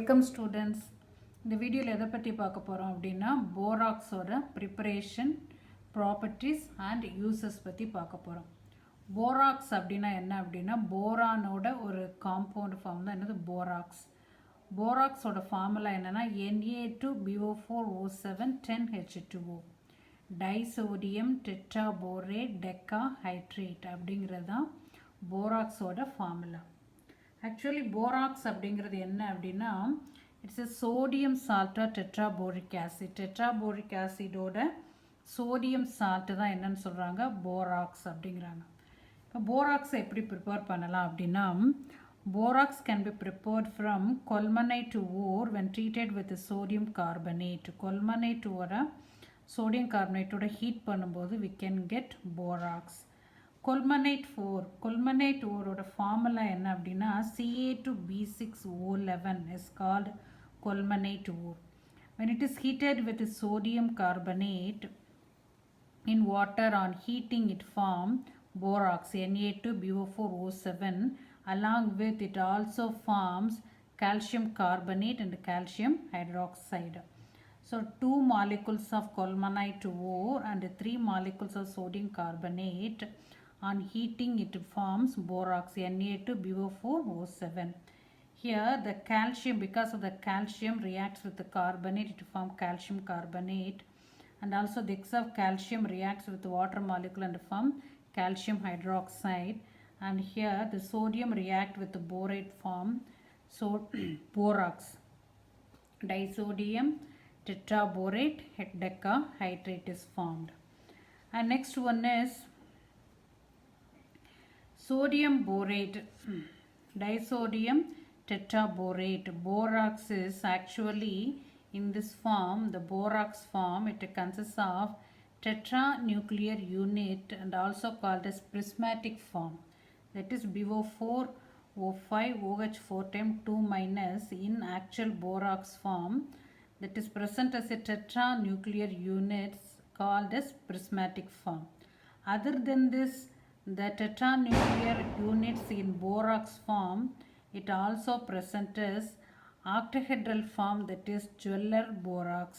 Welcome students. இந்த வீடியோவில் எதை பற்றி பார்க்க போகிறோம் அப்படின்னா போராக்ஸோட ப்ரிப்பரேஷன் ப்ராப்பர்ட்டிஸ் அண்ட் யூசஸ் பற்றி பார்க்க போகிறோம். போராக்ஸ் அப்படின்னா என்ன அப்படின்னா போரானோட ஒரு காம்பவுண்ட் ஃபார்ம் தான் என்னது போராக்ஸ். போராக்ஸோட ஃபார்முலா என்னென்னா Na2BO4O7 10H2O disodium tetraborate deca hydrate அப்படிங்கிறது தான் போராக்ஸோட ஃபார்முலா. ஆக்சுவலி போராக்ஸ் அப்படிங்கிறது என்ன அப்படின்னா இட்ஸ் எ சோடியம் சால்ட்டாக டெட்ராபோரிக் ஆசிட். டெட்ராபோரிக் ஆசிடோட சோடியம் சால்ட்டு தான் என்னன்னு சொல்கிறாங்க போராக்ஸ் அப்படிங்கிறாங்க. இப்போ போராக்ஸை எப்படி ப்ரிப்பேர் பண்ணலாம் அப்படின்னா borax can be prepared from colemanite ore when treated with sodium carbonate. Colemanite ஓரை சோடியம் கார்பனேட்டோட ஹீட் பண்ணும்போது we can get borax. Colemanite ஓரோட ஃபார்முலா என்ன அப்படின்னா Ca2B6O11 is called colmanate ore. When it is heated with sodium carbonate in water, on heating it form borax Na2BO4O7. Along with it also forms calcium carbonate and calcium hydroxide. So 2 molecules of colmanite ore and 3 molecules of sodium carbonate. On heating it forms borax Na2BO4O7. Here the calcium, because of the calcium reacts with the carbonate, it forms calcium carbonate, and also the excess of calcium reacts with the water molecule and form calcium hydroxide, and here the sodium react with the borate form so borax disodium tetraborate decahydrate is formed. And next one is sodium borate, disodium tetraborate. Borax is actually in this form, the borax form, it consists of tetranuclear unit and also called as prismatic form. That is BO4O5 OH4 times 2 minus in actual borax form that is present as a tetranuclear units called as prismatic form. Other than this, the tetranuclear units in borax form, it also presents as octahedral form, that is jeweler borax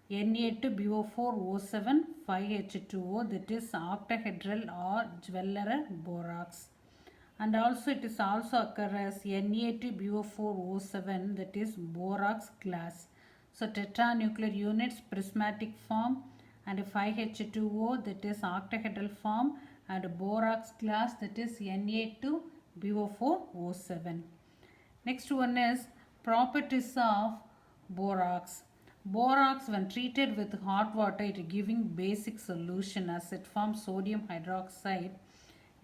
Na2BO4O7 5H2O, that is octahedral or jeweler borax. And also it is also occur as Na2BO4O7, that is borax glass. So tetranuclear units prismatic form and 5H2O, that is octahedral form, and borax glass, that is Na2BO4O7. Next one is properties of borax. Borax when treated with hot water, it giving basic solution as it forms sodium hydroxide.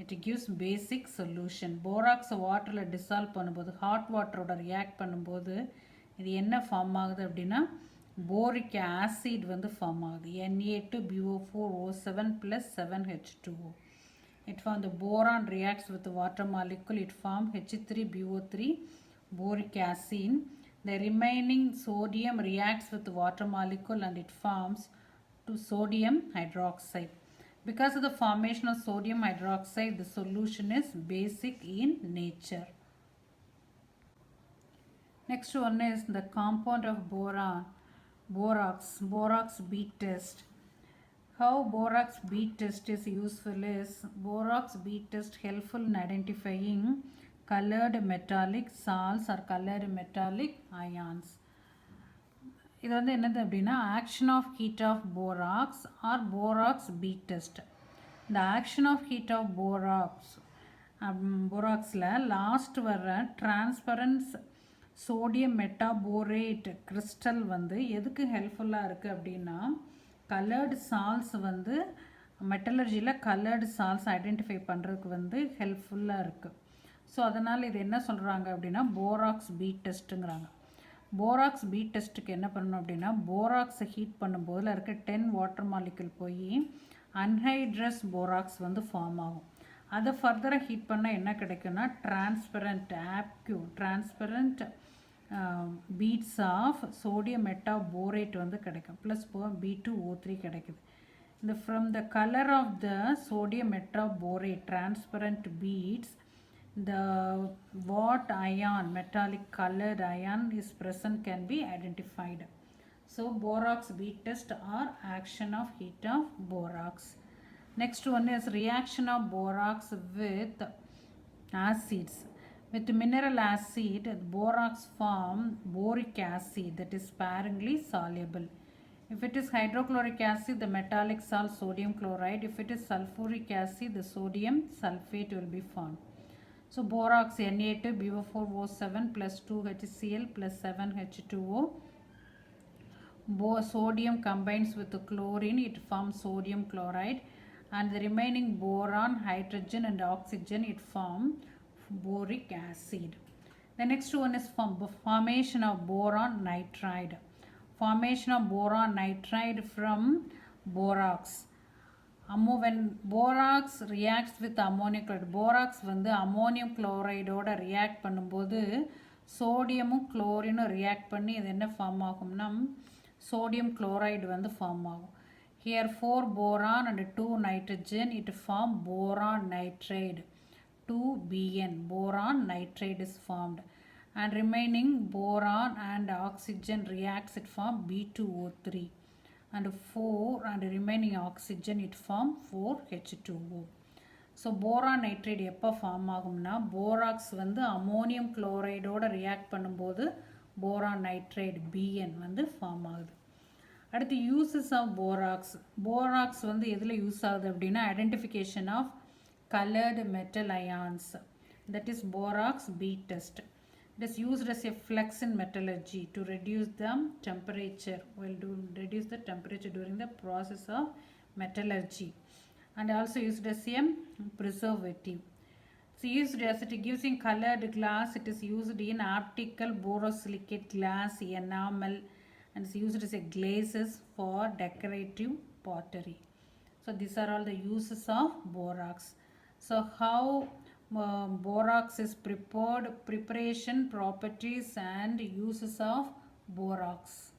It gives basic solution. Borax வாட்டரில் dissolve பண்ணும்போது hot வாட்டரோட react பண்ணும்போது இது என்ன form ஆகுது அப்படின்னா boric acid வந்து form ஆகுது Na2BO4O7 plus 7H2O. It forms the boron reacts with the water molecule, it forms H3BO3 boric acid. The remaining sodium reacts with the water molecule and it forms to sodium hydroxide. Because of the formation of sodium hydroxide, the solution is basic in nature. Next one is the compound of borax bead test. How borax bead test is useful is borax bead test helpful in identifying colored metallic salts or colored metallic ions. இது வந்து என்னது அப்படின்னா action of heat of borax or borax bead test. இந்த action of heat of போராக்ஸில் last வர்ற transparence sodium metaborate crystal வந்து எதுக்கு ஹெல்ப்ஃபுல்லாக இருக்குது அப்படின்னா கலர்டு சால்ட்ஸ் வந்து மெட்டலர்ஜியில் கலர்டு சால்ட்ஸ் ஐடென்டிஃபை பண்ணுறதுக்கு வந்து ஹெல்ப்ஃபுல்லாக இருக்குது. ஸோ அதனால் இது என்ன சொல்கிறாங்க அப்படின்னா போராக்ஸ் பீட் டெஸ்ட்டுங்கிறாங்க. போராக்ஸ் பீட் டெஸ்ட்டுக்கு என்ன பண்ணணும் அப்படின்னா போராக்ஸை ஹீட் பண்ணும்போது இருக்க 10 வாட்டர் மாலிகுல் போய் அன்ஹைட்ரஸ் போராக்ஸ் வந்து ஃபார்ம் ஆகும். அதை ஃபர்தராக ஹீட் பண்ணால் என்ன கிடைக்குன்னா transparent beads of sodium metaborate வந்து கிடைக்கும். ப்ளஸ் B2O3 கிடைக்குது. From the color of the sodium metaborate transparent beads, the what ion, metallic colored ion is present can be identified. So borax bead test or action of heat of borax. Next one is reaction of borax with acids. With mineral acid, borax form boric acid that is sparingly soluble. If it is hydrochloric acid, the metallic salt sodium chloride. If it is sulfuric acid, the sodium sulfate will be formed. So borax Na2BO4O7 plus 2HCl plus 7H2O. Sodium combines with the chlorine, it forms sodium chloride, and the remaining boron, hydrogen and oxygen, it forms boric acid. The next one is formation of boron nitride. Formation of boron nitride from borax. When borax reacts with ammonium chloride, borax வந்து ammonium குளோரைடோட react பண்ணும்போது சோடியமும் குளோரினும் react பண்ணி இது என்ன form ஆகும்னா sodium chloride வந்து form ஆகும். Here 4 boron and 2 nitrogen, it form boron nitride. 2Bn, boron nitride is formed. And remaining boron and oxygen reacts, it form B2O3. And 4 and remaining oxygen, it form 4H2O. So boron nitride எப்போ form ஆகும்னா borax வந்து ammonium குளோரைடோட react பண்ணும்போது boron nitride PN வந்து form ஆகுது. அடுத்து uses of borax. Borax வந்து எதில் use ஆகுது அப்படின்னா identification of colored metal ions, that is borax bead test. It is used as a flux in metallurgy to reduce the temperature reduce the temperature during the process of metallurgy, and also used as a preservative. It's used as it gives in colored glass. It is used in optical borosilicate glass enamel, and it's used as a glazes for decorative pottery. So these are all the uses of borax. So how borax is prepared, preparation, properties and uses of borax.